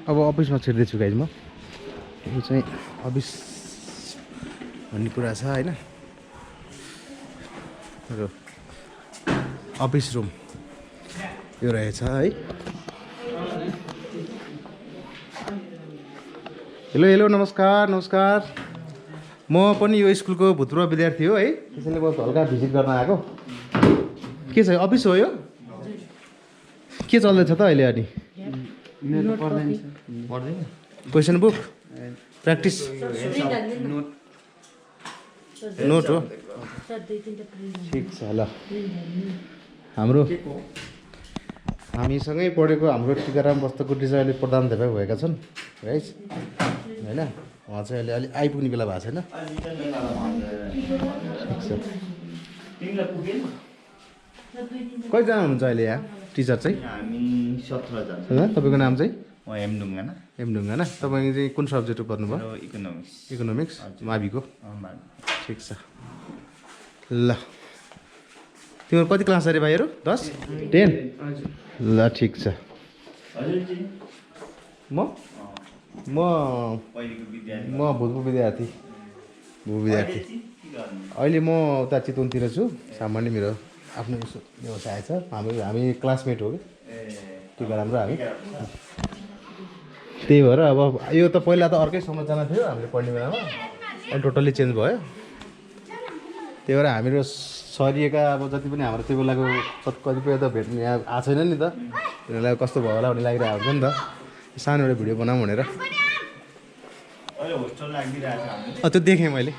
अब अफिसमा छिर्दैछु गाइज म। यो चाहिँ अफिस भन्ने कुरा छ होइन। र अफिस रुम यो रहेछ है। हेलो हेलो नमस्कार नमस्कार। म पनि यो स्कुलको भूतपूर्व विद्यार्थी हो है, त्यसैले म हल्का भिजिट गर्न आएको। के छ अफिस हो यो? के चल्दैछ त अहिले? अनि क्वेसन बुक प्र्याक्टिस नोट हो? ठिक छ ल। हामीसँगै पढेको हाम्रो टिकाराम बस्तकोटी चाहिँ अहिले प्रधानाध्यापक भएका छन् गाइज होइन। उहाँ चाहिँ अहिले अलिक आइपुग्ने बेला भएको छैन। कतिजना हुनुहुन्छ अहिले यहाँ टिचर चाहिँ? हामी 17 जना। तपाईँको नाम चाहिँ? एमढुङ्गाना। एमढुङ्गाना। तपाईँ चाहिँ कुन सब्जेक्ट पढ्नुभयो? इकोनोमिक्स। इकोनोमिक्स माविको। ठिक छ ल। तिम्रो कति क्लास अरे भाइहरू? 10 10? ल ठिक छ। म भूतपूर्व विद्यार्थी। अहिले म उता चितवनतिर छु। सामान्य मेरो आफ्नो व्यवसाय छ। हामी क्लासमेट हो कि टिकाराम र हामी। त्यही भएर अब यो त पहिला त अर्कै संरचना थियो हामीले पढ्ने बेलामा, अहिले टोटल्ली चेन्ज भयो। त्यही भएर हामीहरू सरिएका अब जति पनि हाम्रो त्यो बेलाको कतिपय त भेट्नु यहाँ आएको छैन नि त। तिनीहरूलाई कस्तो भयो होला भन्ने लागिरहेको हुन्छ नि त। सानो एउटा भिडियो बनाऊँ भनेर। त्यो देखेँ मैले।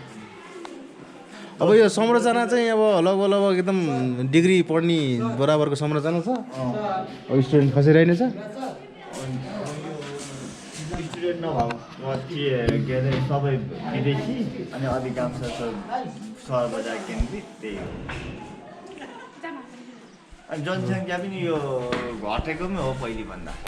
अब यो संरचना चाहिँ अब लगभग एकदम डिग्री पढ्ने बराबरको संरचना छ। अब स्टुडेन्ट खसिरहेको छ। स्टुडेन्ट नभएको के अरे सबै विदेशी अनि अधिकांश सहर बजार केन्द्रित। त्यही हो। अनि जनसङ्ख्या पनि यो घटेको पनि हो पहिलेभन्दा।